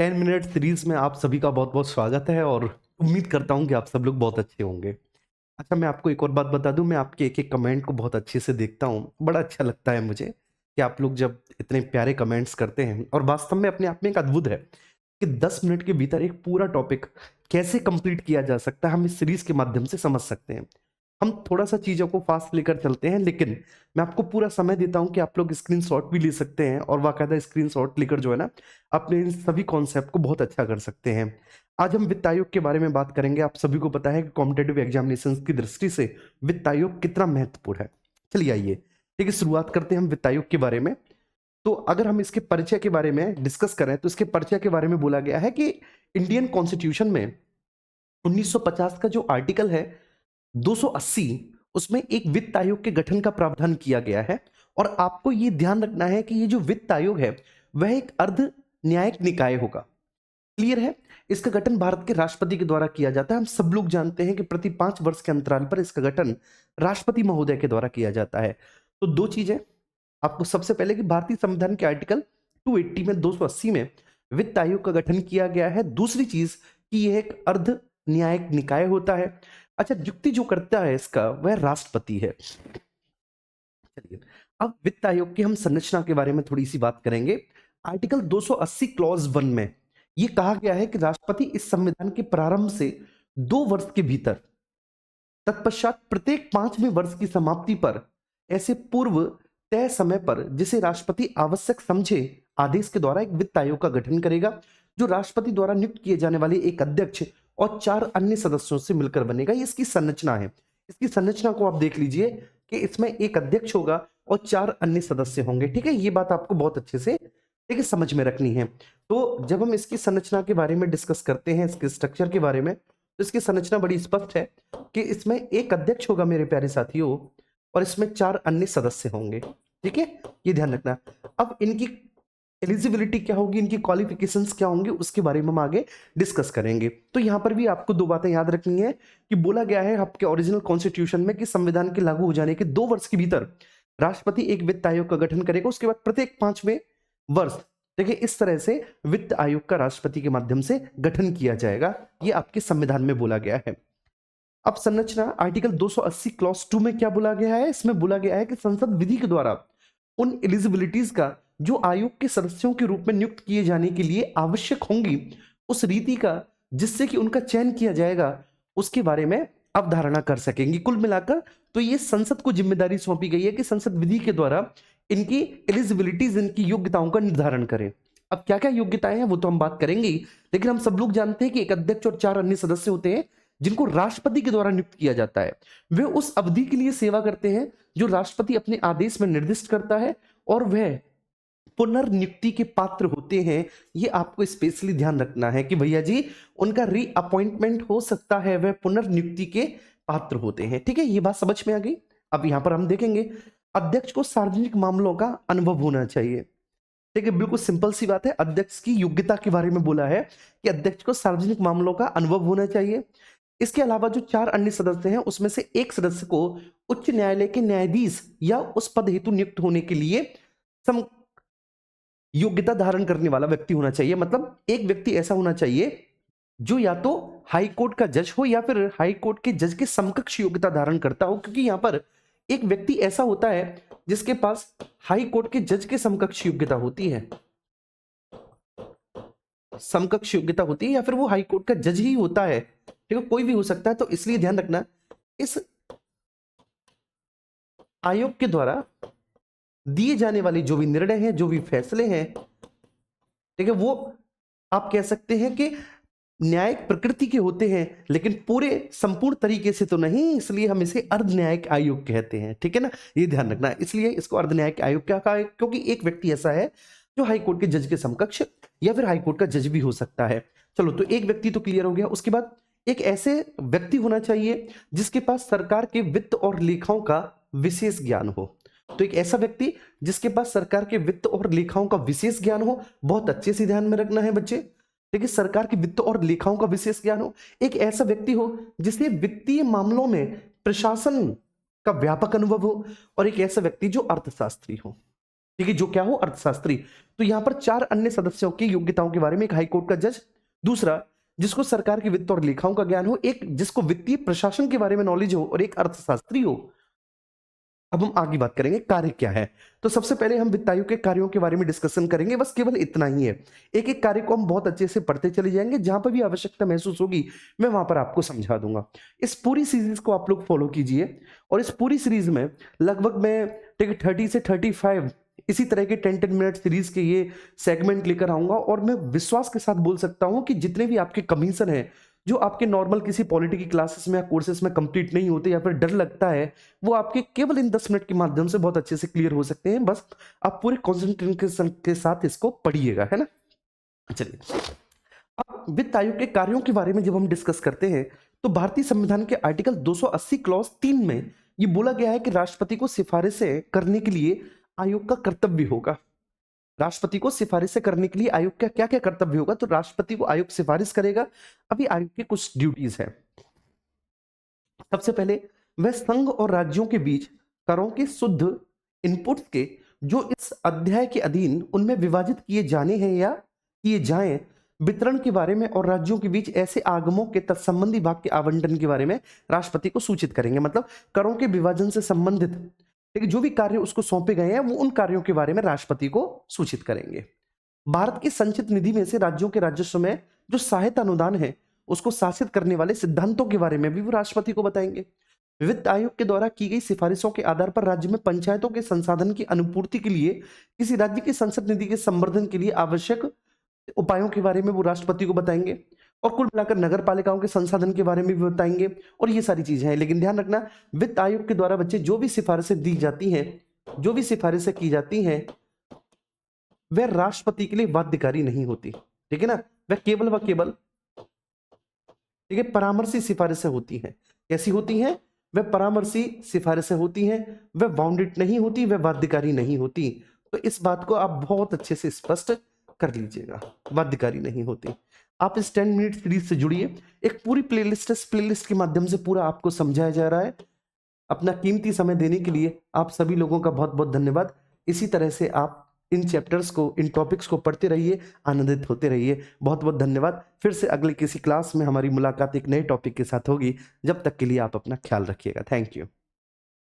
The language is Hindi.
10 मिनट सीरीज में आप सभी का बहुत बहुत स्वागत है और उम्मीद करता हूं कि आप सब लोग बहुत अच्छे होंगे। अच्छा, मैं आपको एक और बात बता दूं, मैं आपके एक एक कमेंट को बहुत अच्छे से देखता हूं। बड़ा अच्छा लगता है मुझे कि आप लोग जब इतने प्यारे कमेंट्स करते हैं, और वास्तव में अपने आप में एक अद्भुत है कि 10 मिनट के भीतर एक पूरा टॉपिक कैसे कंप्लीट किया जा सकता है, हम इस सीरीज के माध्यम से समझ सकते हैं। हम थोड़ा सा चीज़ों को फास्ट लेकर चलते हैं, लेकिन मैं आपको पूरा समय देता हूं कि आप लोग स्क्रीनशॉट भी ले सकते हैं और बाकायदा स्क्रीनशॉट लेकर जो है ना, अपने इन सभी कॉन्सेप्ट को बहुत अच्छा कर सकते हैं। आज हम वित्त आयोग के बारे में बात करेंगे। आप सभी को पता है कि कॉम्पिटेटिव एग्जामिनेशंस की दृष्टि से वित्त आयोग कितना महत्वपूर्ण है। चलिए आइए, ठीक है, शुरुआत करते हैं हम वित्त आयोग के बारे में। तो अगर हम इसके परिचय के बारे में डिस्कस करें तो इसके परिचय के बारे में बोला गया है कि इंडियन कॉन्स्टिट्यूशन में 1950 का जो आर्टिकल है 280, उसमें एक वित्त आयोग के गठन का प्रावधान किया गया है। और आपको ये ध्यान रखना है कि ये जो वित्त आयोग है वह एक अर्ध न्यायिक निकाय होगा। क्लियर है? इसका गठन भारत के राष्ट्रपति के द्वारा किया जाता है। हम सब लोग जानते हैं कि प्रति 5 वर्ष के अंतराल पर इसका गठन राष्ट्रपति महोदय के द्वारा किया जाता है। तो दो चीजें आपको, सबसे पहले कि भारतीय संविधान के आर्टिकल 280 में 280 में वित्त आयोग का गठन किया गया है। दूसरी चीज कि यह एक अर्ध न्यायिक निकाय होता है। अच्छा, नियुक्ति जो करता है इसका वह राष्ट्रपति है। चलिए, अब वित्त आयोग की हम संरचना के बारे में थोड़ी सी बात करेंगे। आर्टिकल 280 क्लॉज 1 में यह कहा गया है कि राष्ट्रपति इस संविधान के प्रारंभ से 2 वर्ष के भीतर, तत्पश्चात प्रत्येक 5वें वर्ष की समाप्ति पर, ऐसे पूर्व तय समय पर जिसे राष्ट्रपति आवश्यक समझे, आदेश के द्वारा एक वित्त आयोग का गठन करेगा, जो राष्ट्रपति द्वारा नियुक्त किए जाने वाले एक अध्यक्ष और 4 अन्य सदस्यों से मिलकर बनेगा। ये इसकी संरचना है। इसकी संरचना को आप देख लीजिए कि इसमें एक अध्यक्ष होगा और 4 अन्य सदस्य होंगे। ठीक है, ये बात आपको बहुत अच्छे से, ठीक है, समझ में रखनी है। तो जब हम इसकी संरचना के बारे में डिस्कस करते हैं, इसके स्ट्रक्चर के बारे में, तो इसकी संरचना बड़ी स्पष्ट है कि इसमें एक अध्यक्ष होगा मेरे प्यारे साथियों, और इसमें 4 अन्य सदस्य होंगे। ठीक है, ये ध्यान रखना। अब इनकी एलिजिबिलिटी क्या होगी, इनकी क्वालिफिकेशंस क्या होंगे, उसके बारे में हम आगे डिस्कस करेंगे। तो यहां पर भी आपको 2 बातें याद रखनी है कि बोला गया है आपके ओरिजिनल कॉन्स्टिट्यूशन में कि संविधान के लागू हो जाने के 2 वर्ष के भीतर राष्ट्रपति एक वित्त आयोग का गठन करेगा। उसके बाद प्रत्येक 5वें वर्ष, देखिए, इस तरह से वित्त आयोग का राष्ट्रपति के माध्यम से गठन किया जाएगा। ये आपके संविधान में बोला गया है। अब संरचना आर्टिकल 280 क्लॉज 2 में क्या बोला गया है? इसमें बोला गया है कि संसद विधि के द्वारा उन एलिजिबिलिटीज का जो आयोग के सदस्यों के रूप में नियुक्त किए जाने के लिए आवश्यक होंगी, उस रीति का जिससे कि उनका चयन किया जाएगा, उसके बारे में अवधारणा कर सकेंगी। कुल मिलाकर तो ये संसद को जिम्मेदारी सौंपी गई है कि संसद विधि के द्वारा इनकी एलिजिबिलिटीज, इनकी योग्यताओं का निर्धारण करें। अब क्या क्या योग्यताएं हैं वो तो हम बात करेंगे ही, लेकिन हम सब लोग जानते हैं कि एक अध्यक्ष और 4 अन्य सदस्य होते हैं जिनको राष्ट्रपति के द्वारा नियुक्त किया जाता है। वे उस अवधि के लिए सेवा करते हैं जो राष्ट्रपति अपने आदेश में निर्दिष्ट करता है, और वह पुनर्नियुक्ति के पात्र होते हैं। ये आपको स्पेशली ध्यान रखना है कि भैया जी, उनका रीअपॉइंटमेंट हो सकता है, वह पुनर्नियुक्ति के पात्र होते हैं। ठीक है, ये बात समझ में आ गई। अब यहां पर हम देखेंगे, अध्यक्ष को सार्वजनिक मामलों का अनुभव होना चाहिए। ठीक है, बिल्कुल सिंपल सी बात है। अध्यक्ष की योग्यता के बारे में बोला है कि अध्यक्ष को सार्वजनिक मामलों का अनुभव होना चाहिए। इसके अलावा जो 4 अन्य सदस्य हैं, उसमें से एक सदस्य को उच्च न्यायालय के न्यायाधीश या उस पद हेतु नियुक्त होने के लिए सम योग्यता धारण करने वाला व्यक्ति होना चाहिए। मतलब एक व्यक्ति ऐसा होना चाहिए जो या तो हाई कोर्ट का जज हो या फिर हाई कोर्ट के जज के समकक्ष योग्यता धारण करता हो, क्योंकि यहां पर एक व्यक्ति ऐसा होता है जिसके पास हाई कोर्ट के जज के समकक्ष योग्यता होती है, समकक्ष योग्यता होती है, या फिर वो हाई कोर्ट का जज ही होता है। ठीक है, कोई भी हो सकता है। तो इसलिए ध्यान रखना, इस आयोग के द्वारा दिए जाने वाले जो भी निर्णय हैं, जो भी फैसले हैं, ठीक है, वो आप कह सकते हैं कि न्यायिक प्रकृति के होते हैं, लेकिन पूरे संपूर्ण तरीके से तो नहीं। इसलिए हम इसे अर्ध न्यायिक आयोग कहते हैं। ठीक है ना, ये ध्यान रखना। इसलिए इसको अर्ध न्यायिक आयोग क्या कहा है? क्योंकि एक व्यक्ति ऐसा है जो हाई कोर्ट के जज के समकक्ष या फिर हाई कोर्ट का जज भी हो सकता है। चलो, तो एक व्यक्ति तो क्लियर हो गया। उसके बाद एक ऐसे व्यक्ति होना चाहिए जिसके पास सरकार के वित्त और लेखाओं का विशेष ज्ञान हो। तो एक ऐसा व्यक्ति जिसके पास सरकार के वित्त और लेखाओं का विशेष ज्ञान हो, बहुत अच्छे से ध्यान में रखना है बच्चे। देखिए, सरकार के वित्त और लेखाओं का विशेष ज्ञान हो। एक ऐसा व्यक्ति हो जिसे वित्तीय मामलों में प्रशासन का व्यापक अनुभव हो, और एक ऐसा व्यक्ति जो अर्थशास्त्री हो। ठीक है, जो क्या हो, अर्थशास्त्री। तो यहाँ पर 4 अन्य सदस्यों की योग्यताओं के बारे में, एक हाईकोर्ट का जज, दूसरा जिसको सरकार के वित्त और लेखाओं का ज्ञान हो, एक जिसको वित्तीय प्रशासन के बारे में नॉलेज हो, और एक अर्थशास्त्री हो। अब हम आगे बात करेंगे कार्य क्या है। तो सबसे पहले हम वित्त आयोग के कार्यों के बारे में डिस्कशन करेंगे, बस केवल इतना ही है। एक एक कार्य को हम बहुत अच्छे से पढ़ते चले जाएंगे, जहां पर भी आवश्यकता महसूस होगी मैं वहां पर आपको समझा दूंगा। इस पूरी सीरीज को आप लोग फॉलो कीजिए, और इस पूरी सीरीज में लगभग मैं 30 से 35 इसी तरह के 10-10 मिनट सीरीज के ये सेगमेंट लेकर आऊंगा, और मैं विश्वास के साथ बोल सकता हूं कि जितने भी आपके कमीशन है, जो आपके नॉर्मल किसी पॉलिटी की क्लासेस में या कोर्सेस में कंप्लीट नहीं होते, या फिर डर लगता है, वो आपके केवल इन 10 मिनट के माध्यम से बहुत अच्छे से क्लियर हो सकते हैं। बस आप पूरे कॉन्सेंट्रेशन के साथ इसको पढ़िएगा, है ना। चलिए, अब वित्त आयोग के कार्यों के बारे में जब हम डिस्कस करते हैं, तो भारतीय संविधान के आर्टिकल 280 क्लॉज 3 में ये बोला गया है कि राष्ट्रपति को सिफारिशें करने के लिए आयोग का कर्तव्य होगा। राष्ट्रपति को सिफारिशें करने के लिए आयोग का क्या क्या कर्तव्य होगा, तो राष्ट्रपति को आयोग सिफारिश करेगा। अभी आयोग की कुछ ड्यूटीज है। सबसे पहले वह संघ और राज्यों के बीच करों के शुद्ध इनपुट्स के जो इस अध्याय के अधीन उनमें विभाजित किए जाने हैं या किए जाएं, वितरण के बारे में, और राज्यों के बीच ऐसे आगमों के तत्संबंधी भाग के आवंटन के बारे में राष्ट्रपति को सूचित करेंगे। मतलब करों के विभाजन से संबंधित लेकिन जो भी कार्य उसको सौंपे गए हैं, वो उन कार्यों के बारे में राष्ट्रपति को सूचित करेंगे। भारत की संचित निधि में से राज्यों के राजस्व में जो सहायता अनुदान है, उसको शासित करने वाले सिद्धांतों के बारे में भी वो राष्ट्रपति को बताएंगे। वित्त आयोग के द्वारा की गई सिफारिशों के आधार पर राज्य में पंचायतों के संसाधन की अनुपूर्ति के लिए किसी राज्य की संसद निधि के संवर्धन के लिए आवश्यक उपायों के बारे में वो राष्ट्रपति को बताएंगे, और कुल मिलाकर नगर पालिकाओं के संसाधन के बारे में भी बताएंगे, और ये सारी चीजें हैं। लेकिन ध्यान रखना, वित्त आयोग के द्वारा बच्चे जो भी सिफारिशें दी जाती हैं, जो भी सिफारिशें की जाती हैं, वह राष्ट्रपति के लिए बाध्यकारी नहीं होती। ठीक है ना, वह केवल व केवल, ठीक है, परामर्शी सिफारिशें होती हैं। कैसी होती हैं? वह परामर्शी सिफारिशें होती हैं, वह बाउंडेड नहीं होती, वह बाध्यकारी नहीं होती। तो इस बात को आप बहुत अच्छे से स्पष्ट कर लीजिएगा, बाध्यकारी नहीं होती। आप इस 10 मिनट सीरीज से जुड़िए। एक पूरी प्लेलिस्ट है, इस प्लेलिस्ट के माध्यम से पूरा आपको समझाया जा रहा है। अपना कीमती समय देने के लिए आप सभी लोगों का बहुत बहुत धन्यवाद। इसी तरह से आप इन चैप्टर्स को, इन टॉपिक्स को पढ़ते रहिए, आनंदित होते रहिए। बहुत बहुत धन्यवाद। फिर से अगले किसी क्लास में हमारी मुलाकात एक नए टॉपिक के साथ होगी। जब तक के लिए आप अपना ख्याल रखिएगा। Thank you.